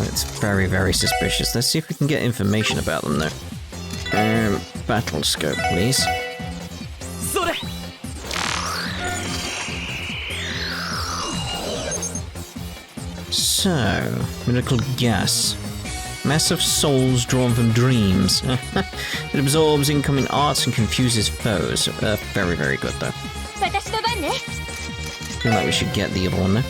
It's very, very suspicious. Let's see if we can get information about them, though. Battle scope, please. So, miracle gas. Mass of souls drawn from dreams. It absorbs incoming arts and confuses foes. Very, very good, though. Feel like we should get the other one, though.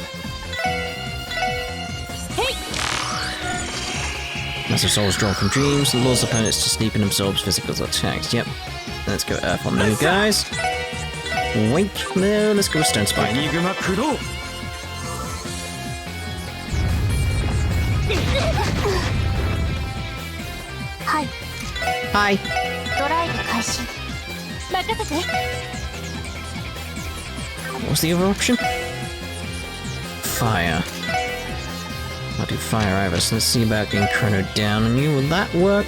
Mass of souls drawn from dreams. Lures opponents to sleep and absorbs physical attacks. Yep. Let's go Earth on you guys. Wink. No, let's go with Stone Spike. Hi. What was the other option? Fire. I'll do fire either, so let's see about getting Chrono down on you. Will that work?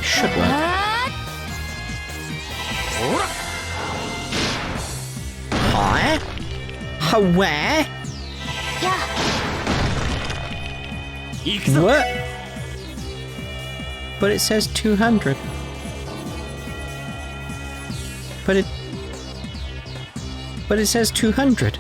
Should work. Hi? Where? What? But it says 200. But it says 200.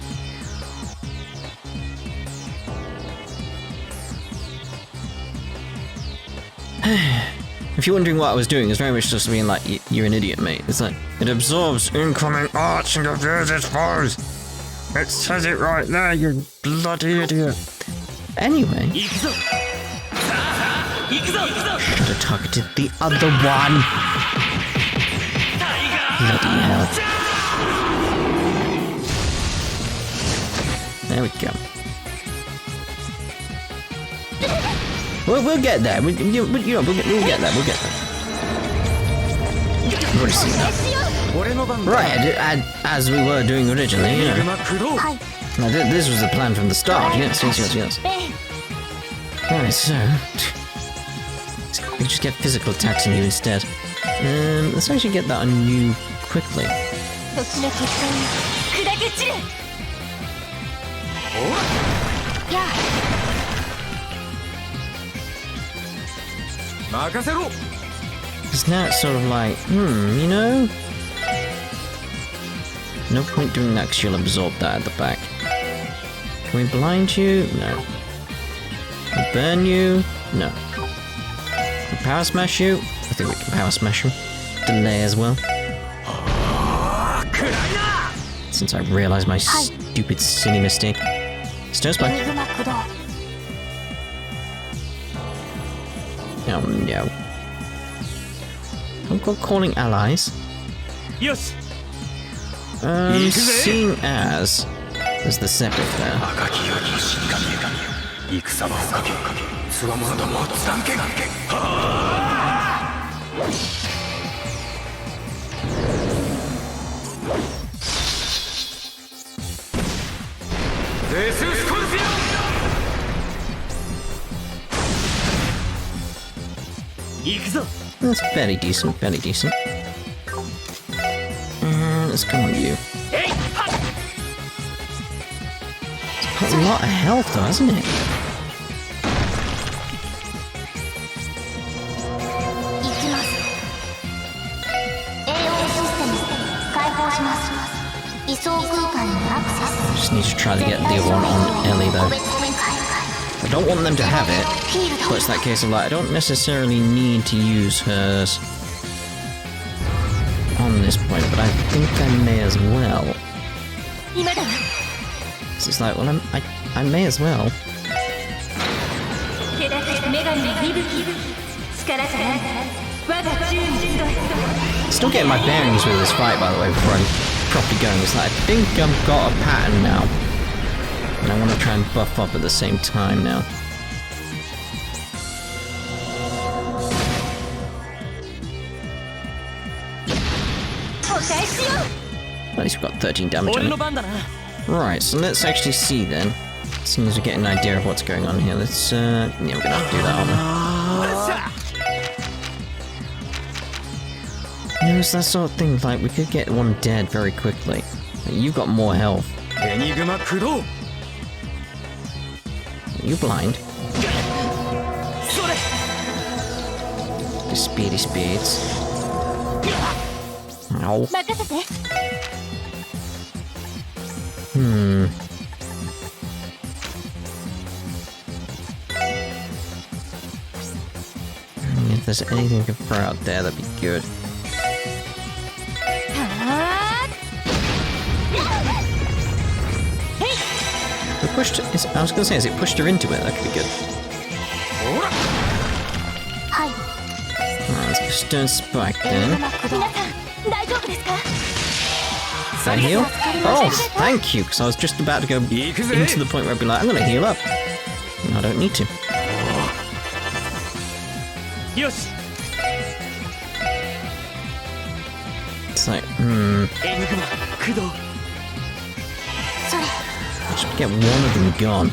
If you're wondering what I was doing, it's very much just being like, you're an idiot, mate. It's like, it absorbs incoming arts and confuses foes. It says it right there, you bloody idiot. Anyway. Should have targeted the other one. Bloody hell. There we go. We'll get there. We'll get there. We'll get there. I've already seen that. Right, as we were doing originally, you know. Now, this was the plan from the start. Yes. Alright, so we just get physical attacks on you instead. Let's actually get that on you quickly. Because now it's sort of like, you know? No point doing that because you'll absorb that at the back. Can we blind you? No. Can we burn you? No. Can we power smash you? I think we can power smash him. Delay as well. Since I realised my stupid, silly mistake. Stone Spike. Oh no. I'm calling allies. Yes. Seeing as there's the Sepith there. That's fairly decent, let's go on you. It's got a lot of health though, hasn't it? Just need to try to get the other one on Ellie though. I don't want them to have it, but it's that case of like, I don't necessarily need to use hers on this point, but I think I may as well. So it's like, well, I may as well. Still getting my bearings with this fight, by the way, before I'm properly going. It's like, I think I've got a pattern now. And I want to try and buff up at the same time now. At least we've got 13 damage on it. Right, so let's actually see then. As soon as we get an idea of what's going on here, let's, yeah, we're gonna have to do that, aren't we? It's that sort of thing, like, we could get one dead very quickly. You've got more health. Are you blind? The speedy speeds. Ow. If there's anything I can throw out there, that'd be good. We pushed. I was gonna say, is it pushed her into it? That could be good. Alright, let's just do a spike then. Is that heal? Oh, thank you, because I was just about to go into the point where I'd be like, I'm gonna heal up. No, I don't need to. It's like, I should get one of them gone.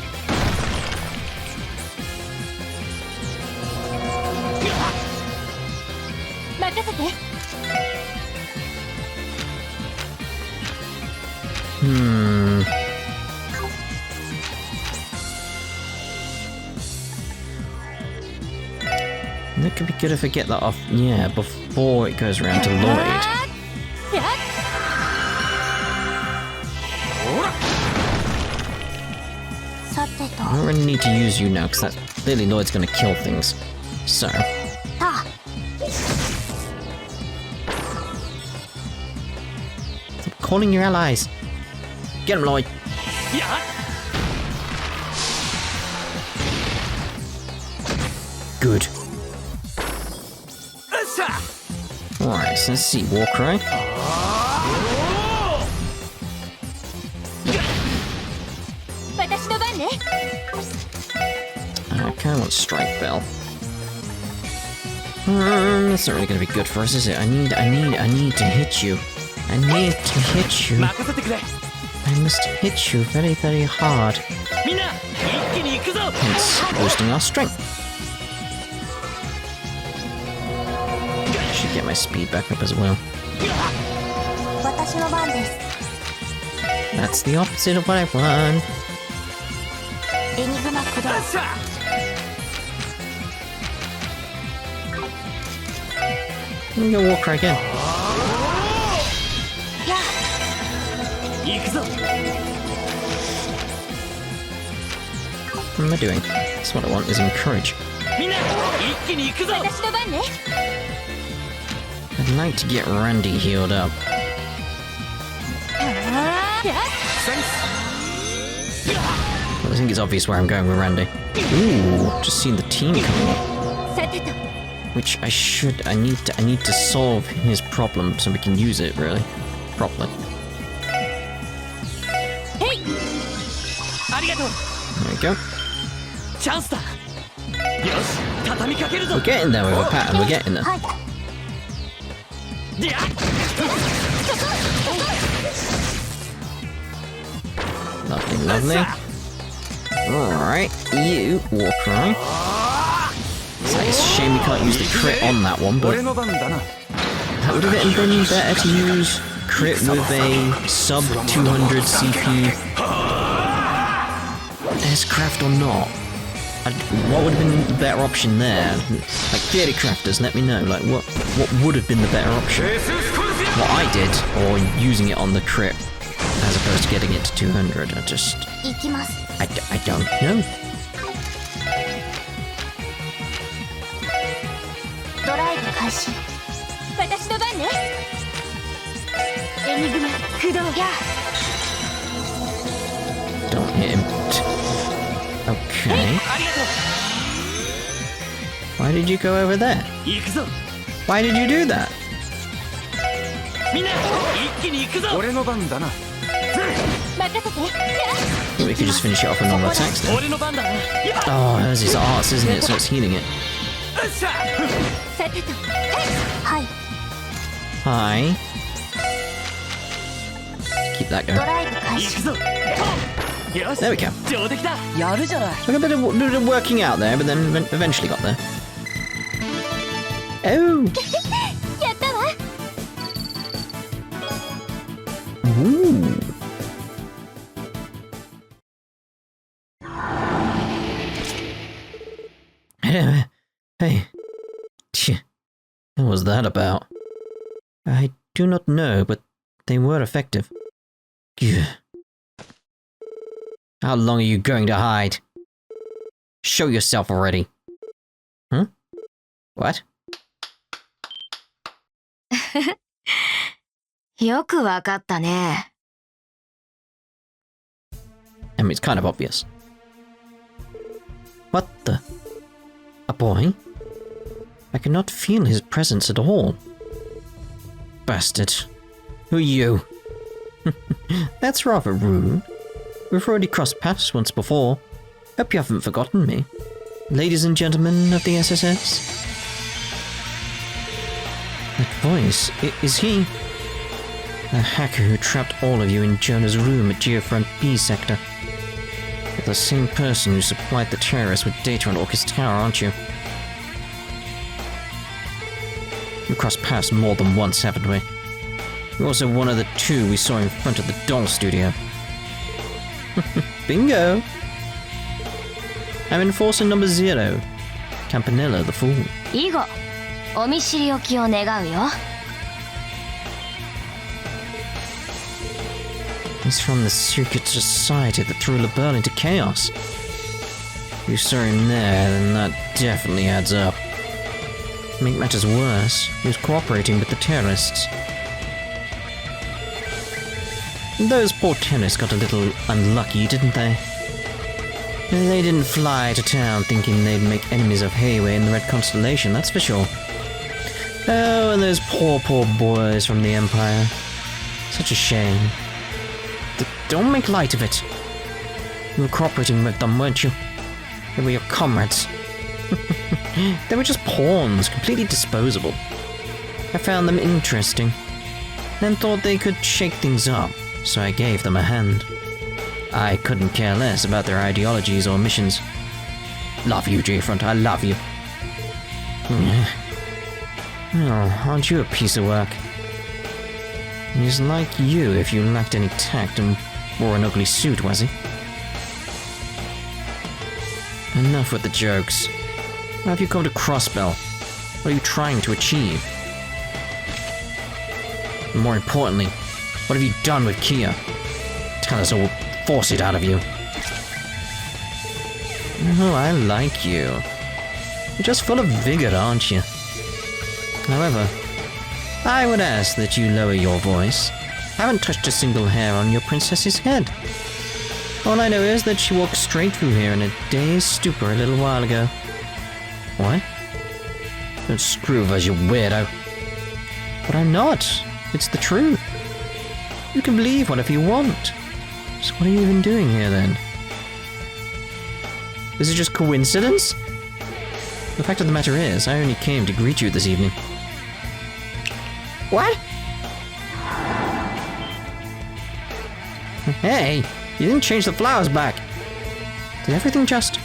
That could be good if I get that off, yeah, before it goes around to Lloyd. I don't really need to use you now, because clearly Lloyd's gonna kill things. So. Stop calling your allies. Get him, Lloyd. Good. Alright, so let's see, Warcry. I kinda want Strike Bell. That's not really gonna be good for us, is it? I need to hit you. I need to hit you. I must hit you very, very hard. Hence, boosting our strength. Should get my speed back up as well. That's the opposite of what I want. I'm gonna go Warcry again. What am I doing? That's what I want, is encourage. I'd like to get Randy healed up. I think it's obvious where I'm going with Randy. Ooh, just seen the team coming up. Which I need to solve his problem so we can use it really properly. There we go. We're getting there with a pattern, we're getting there. Lovely, lovely. Alright, you, Warcry. It's a shame we can't use the crit on that one, but that would have been better to use crit with a sub 200 CP S-craft or not. What would have been the better option there? Like, theory crafters, let me know. Like, what would have been the better option? What I did, or using it on the crit, as opposed to getting it to 200. I don't know. Don't hit him. Okay. Why did you go over there? Why did you do that? We could just finish it off with normal attacks then. Oh, that's his arts, isn't it? So it's healing it. Hi. Keep that going. There we go. Like a bit of working out there, but then eventually got there. Oh! Ooh. that about? I do not know, but they were effective. Gah. How long are you going to hide? Show yourself already. Huh? What? よくわかったね。 I mean, it's kind of obvious. What the? A boy? I cannot feel his presence at all. Bastard. Who are you? That's rather rude. We've already crossed paths once before. Hope you haven't forgotten me. Ladies and gentlemen of the SSS. That voice, is he? The hacker who trapped all of you in Jonah's room at Geofront B sector. You're the same person who supplied the terrorists with data on Orcus Tower, aren't you? We've crossed paths more than once, haven't we? You're also one of the two we saw in front of the doll studio. Bingo! I'm enforcer number 0. Campanella the fool. 以後、お見知りおきを願うよ。 He's from the secret society that threw LaBelle into chaos. If you saw him there, then that definitely adds up. To make matters worse, he was cooperating with the terrorists. Those poor terrorists got a little unlucky, didn't they? They didn't fly to town thinking they'd make enemies of Heiyue and the Red Constellation, that's for sure. Oh, and those poor boys from the Empire. Such a shame. Don't make light of it. You were cooperating with them, weren't you? They were your comrades. They were just pawns, completely disposable. I found them interesting, and thought they could shake things up, so I gave them a hand. I couldn't care less about their ideologies or missions. Love you, Geofront, I love you. Oh, aren't you a piece of work? He's like you if you lacked any tact and wore an ugly suit, was he? Enough with the jokes. Why have you come to Crossbell? What are you trying to achieve? And more importantly, what have you done with Kia? Tell us or we'll force it out of you. Oh, I like you. You're just full of vigor, aren't you? However, I would ask that you lower your voice. I haven't touched a single hair on your princess's head. All I know is that she walked straight through here in a dazed stupor a little while ago. What? Don't screw with us, you weirdo. But I'm not. It's the truth. You can believe whatever you want. So what are you even doing here then? Is it just coincidence? The fact of the matter is, I only came to greet you this evening. What? Hey, you didn't change the flowers back. Did everything just...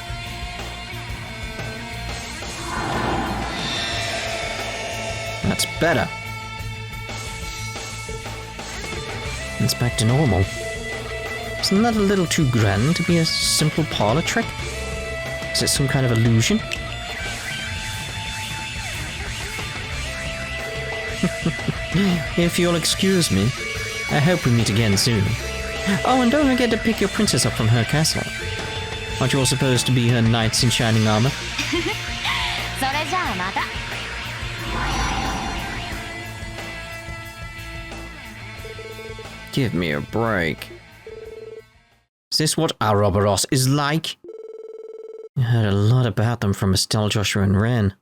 That's better. It's back to normal. Isn't that a little too grand to be a simple parlor trick? Is it some kind of illusion? If you'll excuse me, I hope we meet again soon. Oh, and don't forget to pick your princess up from her castle. Aren't you all supposed to be her knights in shining armor? それじゃあまた。 Give me a break. Is this what Ouroboros is like? I heard a lot about them from Estelle, Joshua, and Ren.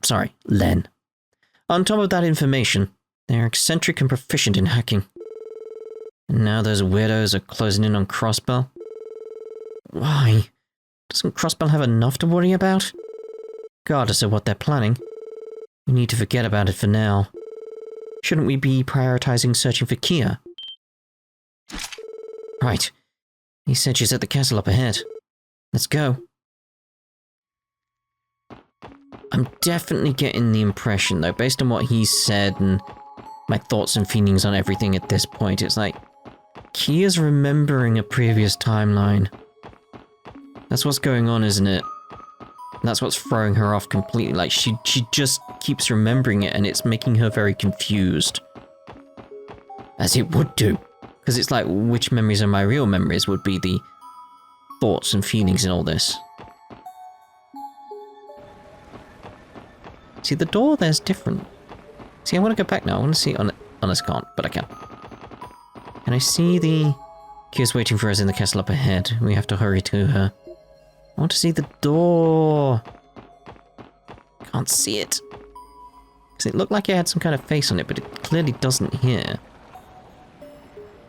Sorry, Len. On top of that information, they're eccentric and proficient in hacking. And now those weirdos are closing in on Crossbell? Why? Doesn't Crossbell have enough to worry about? Regardless of what they're planning, we need to forget about it for now. Shouldn't we be prioritizing searching for Kia? Right. He said she's at the castle up ahead. Let's go. I'm definitely getting the impression, though, based on what he said and my thoughts and feelings on everything at this point, it's like Kia's remembering a previous timeline. That's what's going on, isn't it? That's what's throwing her off completely. Like, she just keeps remembering it, and it's making her very confused. As it would do. Because it's like, which memories are my real memories would be the thoughts and feelings in all this. See, the door there's different. See, I want to go back now. I want to see on this can't, but I can. Can I see the... Kia's waiting for us in the castle up ahead. We have to hurry to her. I want to see the door. Can't see it. Because it looked like it had some kind of face on it, but it clearly doesn't here.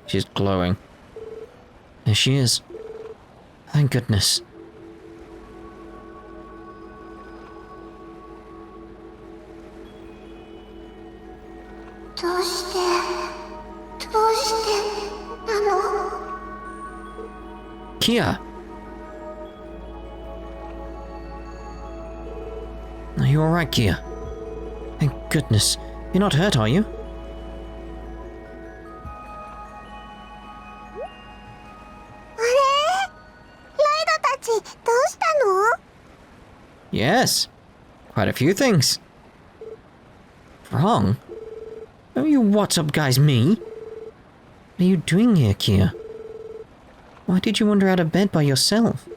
She's glowing. There she is. Thank goodness. Kia! Are you alright, Kia? Thank goodness. You're not hurt, are you? Yes. Quite a few things. Wrong? Oh, you what's up guys, me? What are you doing here, Kia? Why did you wander out of bed by yourself?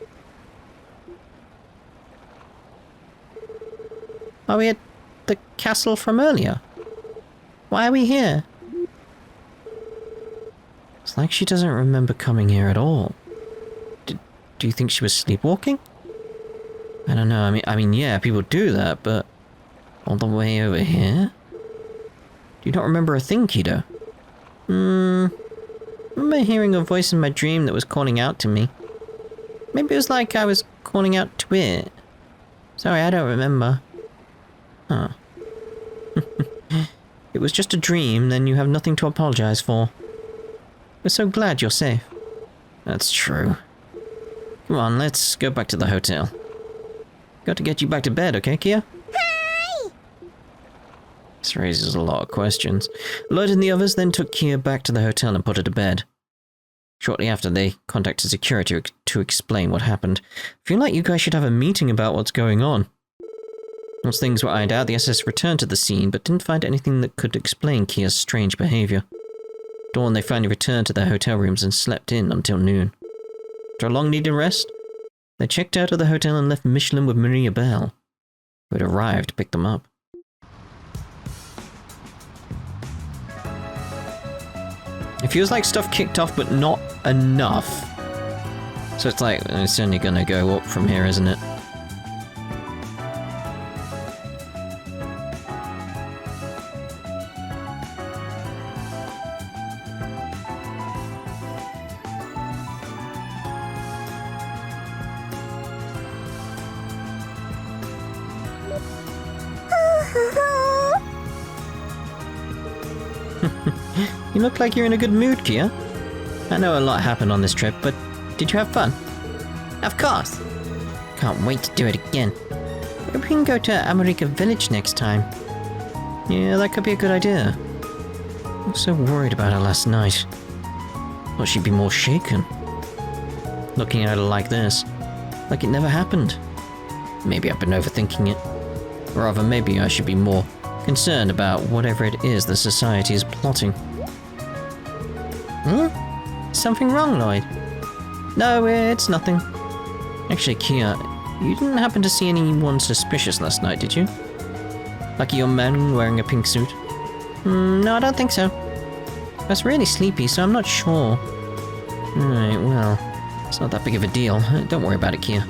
Are we at the castle from earlier? Why are we here? It's like she doesn't remember coming here at all. Do you think she was sleepwalking? I don't know, I mean, yeah, people do that, but... all the way over here? Do you not remember a thing, Kido? I remember hearing a voice in my dream that was calling out to me. Maybe it was like I was calling out to it. Sorry, I don't remember. Huh. It was just a dream, then you have nothing to apologize for. We're so glad you're safe. That's true. Come on, let's go back to the hotel. Got to get you back to bed, okay, Kia? Hi! This raises a lot of questions. Lloyd and the others then took Kia back to the hotel and put her to bed. Shortly after, they contacted security to explain what happened. I feel like you guys should have a meeting about what's going on. Once things were ironed out, the SS returned to the scene, but didn't find anything that could explain Kia's strange behavior. Dawn, they finally returned to their hotel rooms and slept in until noon. After a long-needed rest, they checked out of the hotel and left Michelin with Maria Bell, who had arrived to pick them up. It feels like stuff kicked off, but not enough. So it's like, it's only gonna go up from here, isn't it? You look like you're in a good mood, Kia. I know a lot happened on this trip, but did you have fun? Of course! Can't wait to do it again. Maybe we can go to America Village next time. Yeah, that could be a good idea. I was so worried about her last night. Thought she'd be more shaken. Looking at her like this, like it never happened. Maybe I've been overthinking it. Or rather, maybe I should be more concerned about whatever it is the society is plotting. Something wrong, Lloyd? No, it's nothing. Actually, Kia, you didn't happen to see anyone suspicious last night, did you? Like a young man wearing a pink suit? No, I don't think so. I was really sleepy, so I'm not sure. Right, well, it's not that big of a deal. Don't worry about it, Kia.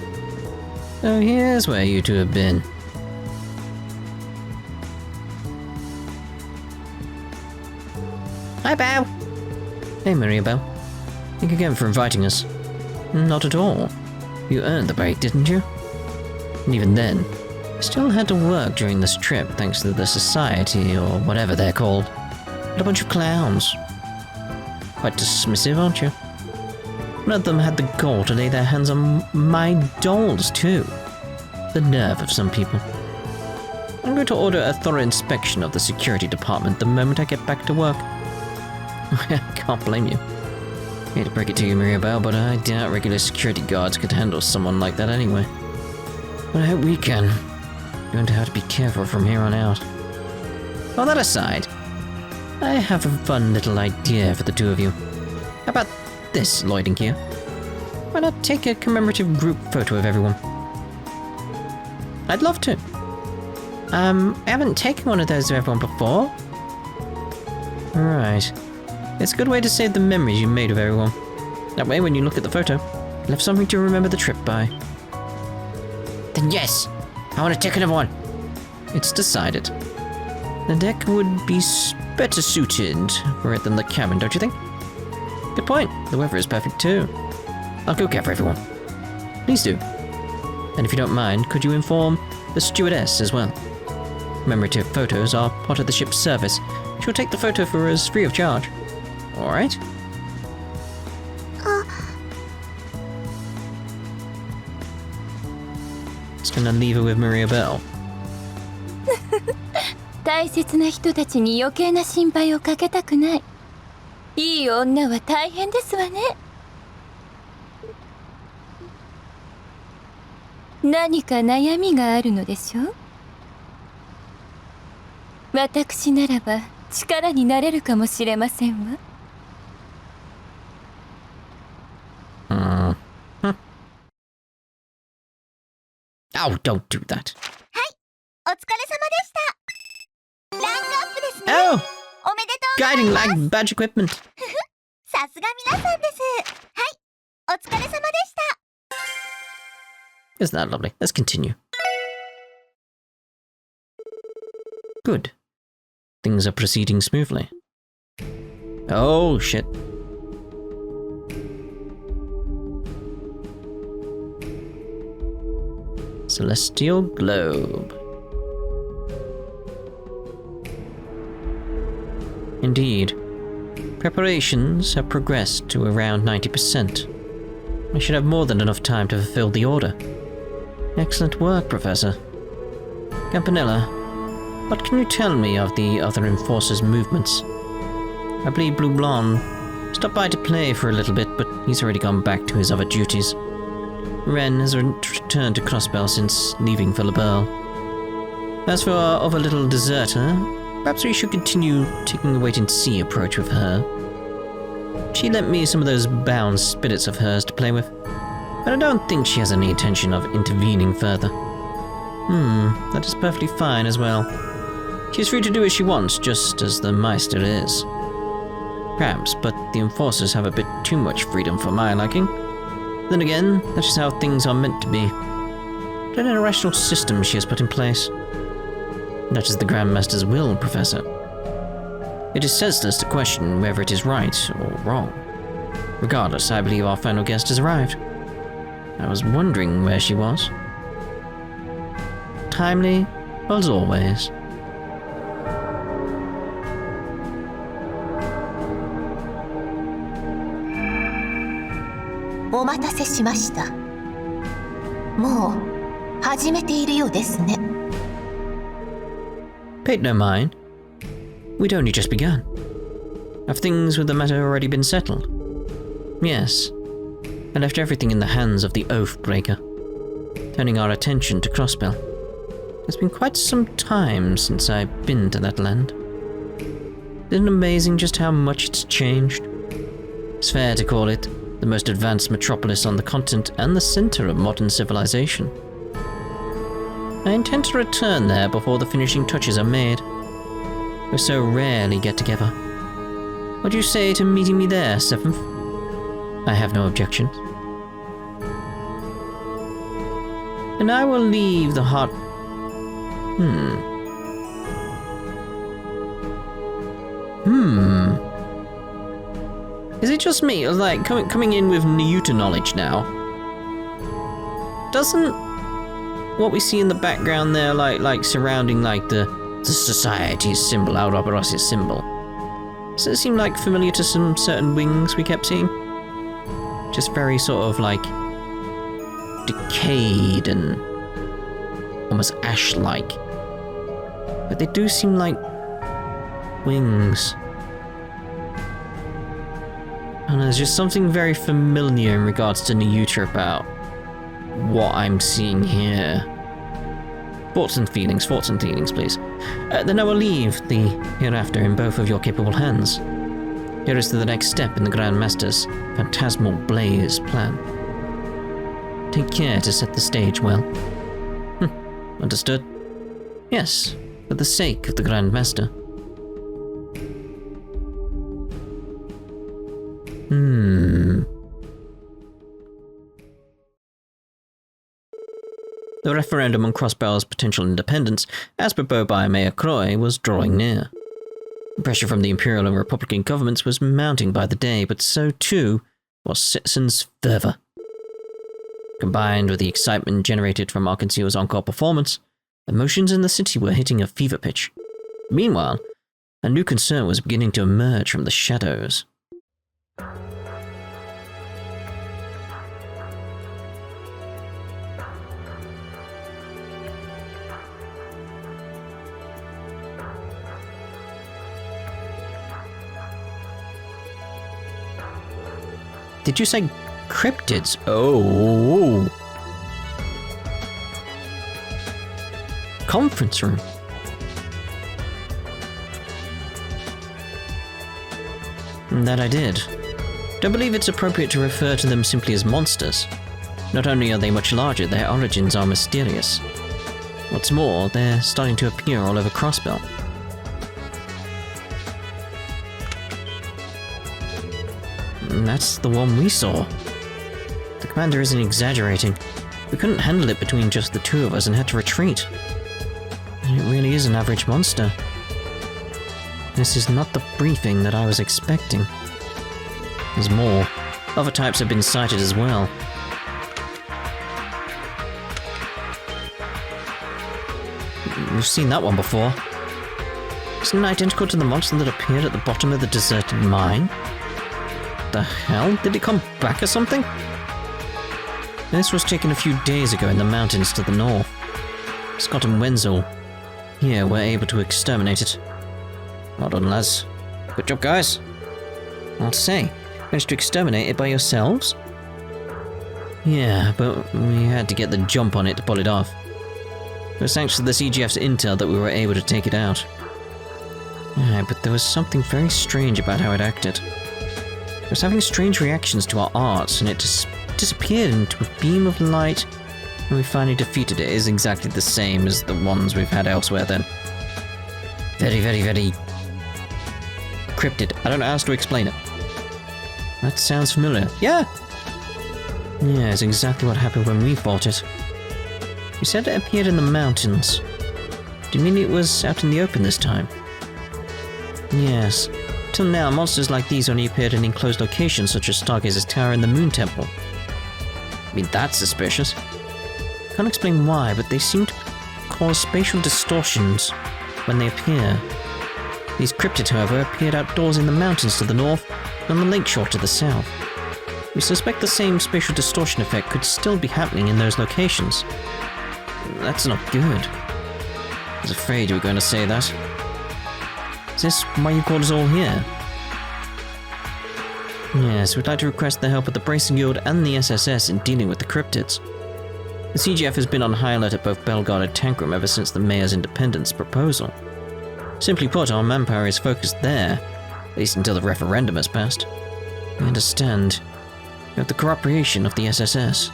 So here's where you two have been. Hi, Bow! Hey, Maria Bell. Thank you again for inviting us. Not at all. You earned the break, didn't you? And even then, you still had to work during this trip thanks to the society, or whatever they're called. And a bunch of clowns. Quite dismissive, aren't you? One of them had the gall to lay their hands on my dolls, too. The nerve of some people. I'm going to order a thorough inspection of the security department the moment I get back to work. I can't blame you. I hate to break it to you, Maria Bell, but I doubt regular security guards could handle someone like that anyway. But I hope we can. We're going to have to be careful from here on out. All that aside, I have a fun little idea for the two of you. How about this, Lloyd and Kia? Why not take a commemorative group photo of everyone? I'd love to. I haven't taken one of those of everyone before. Right. It's a good way to save the memories you made of everyone. That way, when you look at the photo, you'll have something to remember the trip by. Then yes, I want to take another one. It's decided. The deck would be better suited for it than the cabin, don't you think? Good point. The weather is perfect too. I'll go care for everyone. Please do. And if you don't mind, could you inform the stewardess as well? Commemorative photos are part of the ship's service. She'll take the photo for us free of charge. Alright? Just gonna leave her with Maria Bell. 大切な人たちに余計な心配をかけたくない。いい女は大変ですわね。何か悩みがあるのでしょう？私ならば力になれるかもしれませんわ。Oh, don't do that. はい、お疲れ様でした。ランクアップですね。Oh! おめでとうござい Guiding ます。 lag badge equipment. さすが皆さんです。はい、お疲れ様でした。 Isn't that lovely? Let's continue. Good. Things are proceeding smoothly. Oh, shit. Celestial Globe. Indeed. Preparations have progressed to around 90%. I should have more than enough time to fulfill the order. Excellent work, Professor. Campanella, what can you tell me of the other Enforcer's movements? I believe Blue Blonde stopped by to play for a little bit, but he's already gone back to his other duties. Ren has returned to Crossbell since leaving for LaBelle. As for our other little deserter, perhaps we should continue taking a wait-and-see approach with her. She lent me some of those bound spirits of hers to play with, but I don't think she has any intention of intervening further. That is perfectly fine as well. She is free to do as she wants, just as the Meister is. Perhaps, but the Enforcers have a bit too much freedom for my liking. Then again, that is how things are meant to be. What an irrational system she has put in place. That is the Grand Master's will, Professor. It is senseless to question whether it is right or wrong. Regardless, I believe our final guest has arrived. I was wondering where she was. Timely, as always.「お待たせしました。もう始めているようですね。 Paid no mind. We'd only just begun. Have things with the matter already been settled? Yes. I left everything in the hands of the Oathbreaker, turning our attention to Crossbell. It's been quite some time since I've been to that land. Isn't it amazing just how much it's changed? It's fair to call it the most advanced metropolis on the continent and the center of modern civilization. I intend to return there before the finishing touches are made. We so rarely get together. What do you say to meeting me there, Seventh? I have no objections. And I will leave the hot... Is it just me, or like, coming in with Niyuta knowledge now? Doesn't what we see in the background there, like surrounding like the society's symbol, Ouroboros' symbol, does it seem like familiar to some certain wings we kept seeing? Just very sort of like decayed and almost ash-like. But they do seem like wings. And there's just something very familiar in regards to Niyuta about what I'm seeing here. Thoughts and feelings, please. Then I will leave the hereafter in both of your capable hands. Here is to the next step in the Grand Master's phantasmal blaze plan. Take care to set the stage well. Understood? Yes, for the sake of the Grand Master. The referendum on Crossbell's potential independence, as proposed by Mayor Croy, was drawing near. The pressure from the Imperial and Republican governments was mounting by the day, but so too was citizens' fervor. Combined with the excitement generated from Arkansas's encore performance, emotions in the city were hitting a fever pitch. Meanwhile, a new concern was beginning to emerge from the shadows. Did you say cryptids? Oh. Conference room. That I did. Don't believe it's appropriate to refer to them simply as monsters. Not only are they much larger, their origins are mysterious. What's more, they're starting to appear all over Crossbell. That's the one we saw. The commander isn't exaggerating. We couldn't handle it between just the two of us and had to retreat. And it really is an average monster. This is not the briefing that I was expecting. There's more. Other types have been sighted as well. We've seen that one before. Isn't it identical to the monster that appeared at the bottom of the deserted mine? The hell? Did it come back or something? This was taken a few days ago in the mountains to the north. Scott and Wenzel here were able to exterminate it. Well done, lads. Good job, guys. I'll say, managed to exterminate it by yourselves? Yeah, but we had to get the jump on it to pull it off. It was thanks to the CGF's intel that we were able to take it out. Yeah, but there was something very strange about how it acted. It was having strange reactions to our arts, and it just disappeared into a beam of light when we finally defeated it. It is exactly the same as the ones we've had elsewhere then. Very, very, very cryptid. I don't know how else to explain it. That sounds familiar. Yeah! Yeah, it's exactly what happened when we fought it. You said it appeared in the mountains. Do you mean it was out in the open this time? Yes. Till now, monsters like these only appeared in enclosed locations such as Stargazer's Tower and the Moon Temple. I mean, that's suspicious. Can't explain why, but they seem to cause spatial distortions when they appear. These cryptids, however, appeared outdoors in the mountains to the north and on the lakeshore to the south. We suspect the same spatial distortion effect could still be happening in those locations. That's not good. I was afraid you were going to say that. Is this why you called us all here? Yes, we'd like to request the help of the Bracing Guild and the SSS in dealing with the cryptids. The CGF has been on high alert at both Bellegarde and Tankrum ever since the Mayor's independence proposal. Simply put, our manpower is focused there, at least until the referendum has passed. We understand. We have the cooperation of the SSS.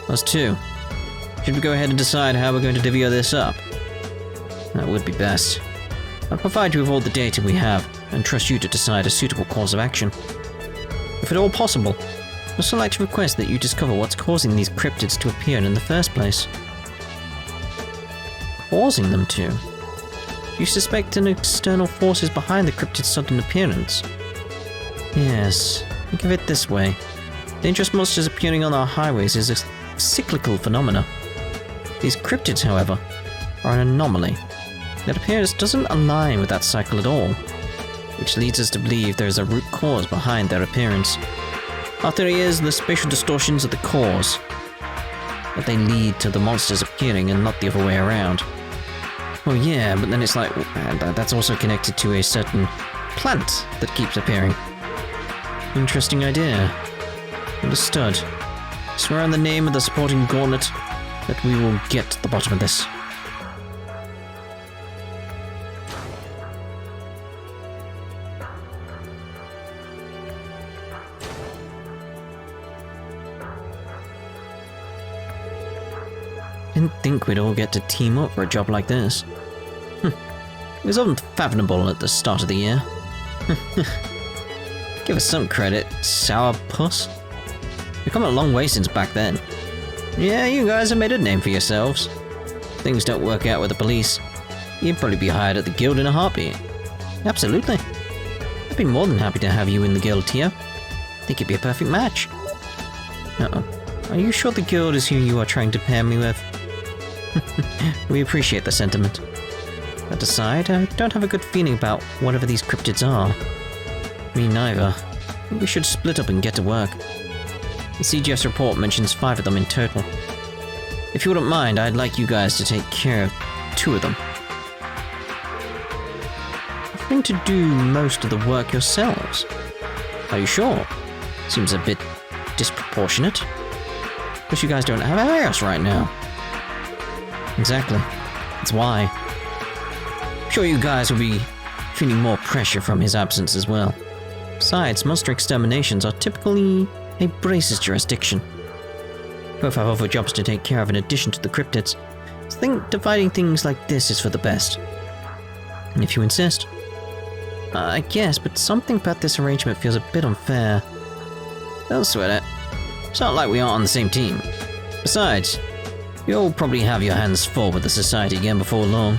Us too. Should we go ahead and decide how we're going to divvy this up? That would be best. I'll provide you with all the data we have, and trust you to decide a suitable course of action. If at all possible, I'd also like to request that you discover what's causing these cryptids to appear in the first place. Causing them to? You suspect an external force is behind the cryptid's sudden appearance? Yes, think of it this way. Dangerous monsters appearing on our highways is a cyclical phenomena. These cryptids, however, are an anomaly. Their appearance doesn't align with that cycle at all, which leads us to believe there is a root cause behind their appearance. Our theory is the spatial distortions are the cause, but they lead to the monsters appearing and not the other way around. Oh yeah, but then it's like, that's also connected to a certain plant that keeps appearing. Interesting idea. Understood. Swear on the name of the supporting gauntlet that we will get to the bottom of this. Didn't think we'd all get to team up for a job like this. It was unfathomable at the start of the year. Give us some credit, sourpuss. We've come a long way since back then. Yeah, you guys have made a name for yourselves. If things don't work out with the police, you'd probably be hired at the guild in a heartbeat. Absolutely. I'd be more than happy to have you in the guild, Tio. I think you'd be a perfect match. Uh-oh. Are you sure the guild is who you are trying to pair me with? We appreciate the sentiment. That aside, I don't have a good feeling about whatever these cryptids are. Me neither. We should split up and get to work. The CGF's report mentions 5 of them in total. If you wouldn't mind, I'd like you guys to take care of 2 of them. Offering to do most of the work yourselves. Are you sure? Seems a bit disproportionate. But you guys don't have a house right now. Exactly. That's why. I'm sure you guys will be feeling more pressure from his absence as well. Besides, monster exterminations are typically a Brace's jurisdiction. Both have other jobs to take care of in addition to the cryptids. I think dividing things like this is for the best. And if you insist. I guess, but something about this arrangement feels a bit unfair. Don't sweat it. It's not like we aren't on the same team. Besides, you'll probably have your hands full with the society again before long.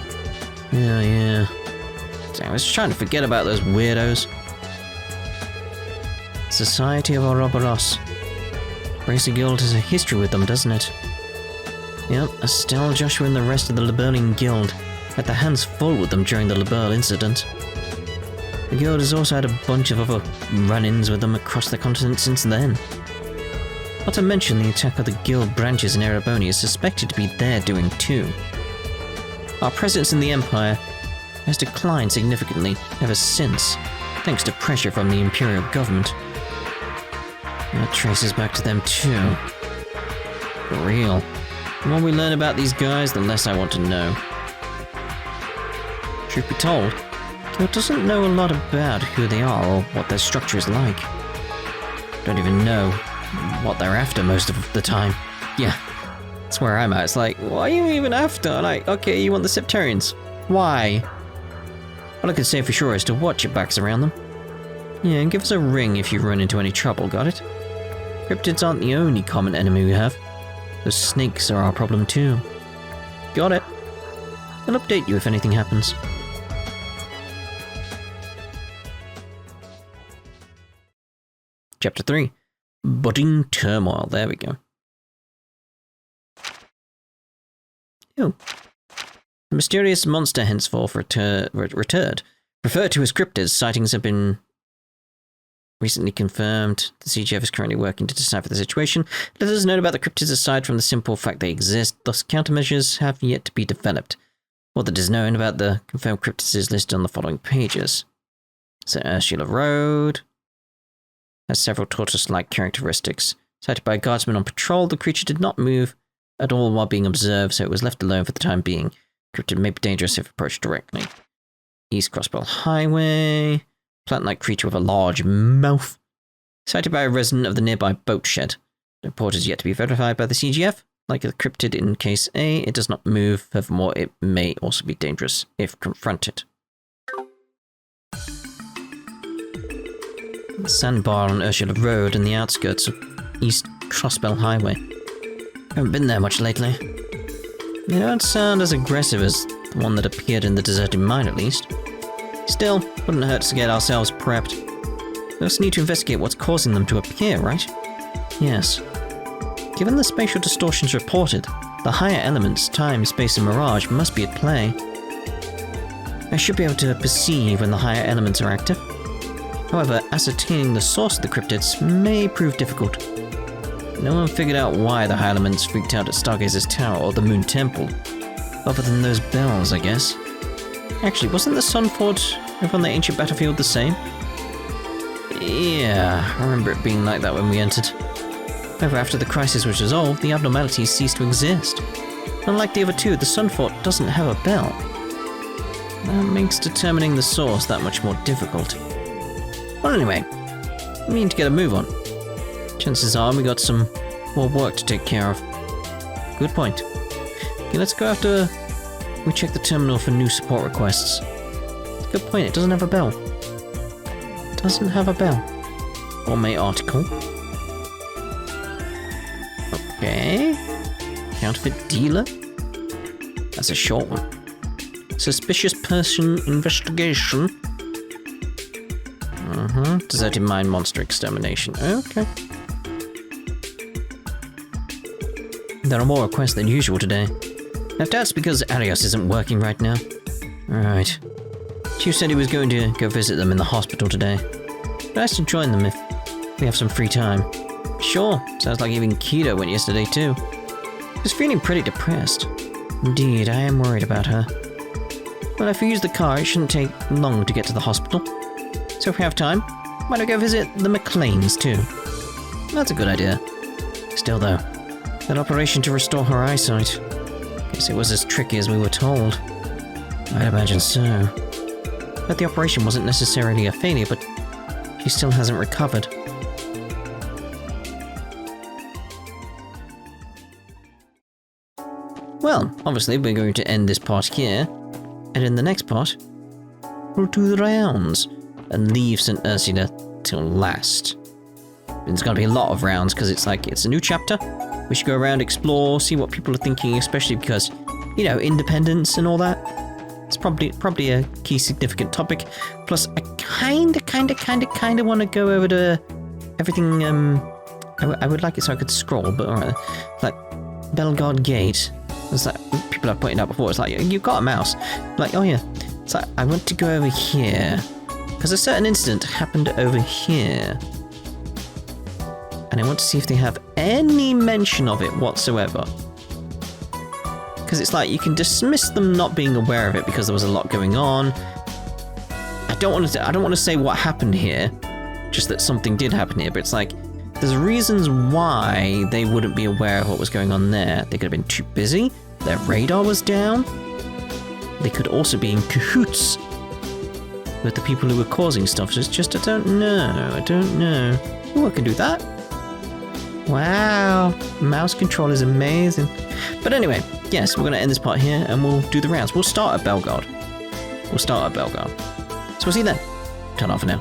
Yeah. Dang, I was trying to forget about those weirdos. Society of Ouroboros. Bracer Guild has a history with them, doesn't it? Yep, Estelle, Joshua and the rest of the Liberlian Guild had their hands full with them during the Liberl incident. The guild has also had a bunch of other run-ins with them across the continent since then. Not to mention the attack of the guild branches in Erebonia is suspected to be their doing too. Our presence in the Empire has declined significantly ever since, thanks to pressure from the Imperial government. That traces back to them too. For real. The more we learn about these guys, the less I want to know. Truth be told, Guild doesn't know a lot about who they are or what their structure is like. Don't even know what they're after most of the time. Yeah, that's where I'm at. It's like, what are you even after? Like, okay, you want the Septarians. Why? All I can say for sure is to watch your backs around them. Yeah, and give us a ring if you run into any trouble, got it? Cryptids aren't the only common enemy we have. Those snakes are our problem too. Got it. I'll update you if anything happens. Chapter 3. Budding Turmoil. There we go. Ew. The mysterious monster henceforth returned. Referred to as cryptids, sightings have been recently confirmed. The CGF is currently working to decipher the situation. Let us know about the cryptids aside from the simple fact they exist, thus countermeasures have yet to be developed. All that is known about the confirmed cryptids is listed on the following pages. So Ursula Road has several tortoise-like characteristics. Sighted by a guardsman on patrol, the creature did not move at all while being observed, so it was left alone for the time being. Cryptid may be dangerous if approached directly. East Crossbell Highway. Plant-like creature with a large mouth. Sighted by a resident of the nearby boat shed. The report is yet to be verified by the CGF. Like the cryptid in case A, it does not move. Furthermore, it may also be dangerous if confronted. The sandbar on Ursula Road and the outskirts of East Crossbell Highway. Haven't been there much lately. They don't sound as aggressive as the one that appeared in the deserted mine, at least. Still, wouldn't hurt to get ourselves prepped. We also need to investigate what's causing them to appear, right? Yes. Given the spatial distortions reported, the higher elements, time, space, and mirage must be at play. I should be able to perceive when the higher elements are active. However, ascertaining the source of the cryptids may prove difficult. No one figured out why the high elements freaked out at Stargazer's Tower or the Moon Temple, other than those bells, I guess. Actually, wasn't the Sun Fort over on the ancient battlefield the same? Yeah, I remember it being like that when we entered. However, after the crisis was resolved, the abnormalities ceased to exist. Unlike the other two, the Sun Fort doesn't have a bell. That makes determining the source that much more difficult. Well, anyway, we need to get a move on. Chances are we got some more work to take care of. Good point. Okay, let's go after... We check the terminal for new support requests. Good point, it doesn't have a bell. Doesn't have a bell. Or my article. Okay. Counterfeit dealer? That's a short one. Suspicious person investigation. Deserted mine monster extermination. Okay. There are more requests than usual today. Now that's because Arios isn't working right now. Right. Chief said he was going to go visit them in the hospital today. But I should join them if we have some free time. Sure, sounds like even Keto went yesterday too. She's feeling pretty depressed. Indeed, I am worried about her. Well, if we use the car, it shouldn't take long to get to the hospital. So if we have time, why not go visit the McLeans too? That's a good idea. Still though, that operation to restore her eyesight. Guess it was as tricky as we were told. I'd imagine so. But the operation wasn't necessarily a failure, but she still hasn't recovered. Well, obviously we're going to end this part here, and in the next part, we'll do the rounds and leave St. Ursula till last. There's going to be a lot of rounds because it's a new chapter. We should go around, explore, see what people are thinking, especially because, you know, independence and all that. It's probably a key significant topic. Plus, I kind of want to go over to everything. I would like it so I could scroll, but alright, like Belgard Gate. It's like people have pointed out before. It's like you've got a mouse. Like, oh yeah, it's like I want to go over here because a certain incident happened over here, and I want to see if they have any mention of it whatsoever. Because it's like you can dismiss them not being aware of it because there was a lot going on. I don't want to say what happened here, just that something did happen here. But it's like there's reasons why they wouldn't be aware of what was going on there. They could have been too busy. Their radar was down. They could also be in cahoots with the people who were causing stuff. So it's just I don't know. Oh, I can do that. Wow, mouse control is amazing. But anyway, yes, we're going to end this part here and we'll do the rounds. We'll start at Belgard. So we'll see you then. Ta-ra for now.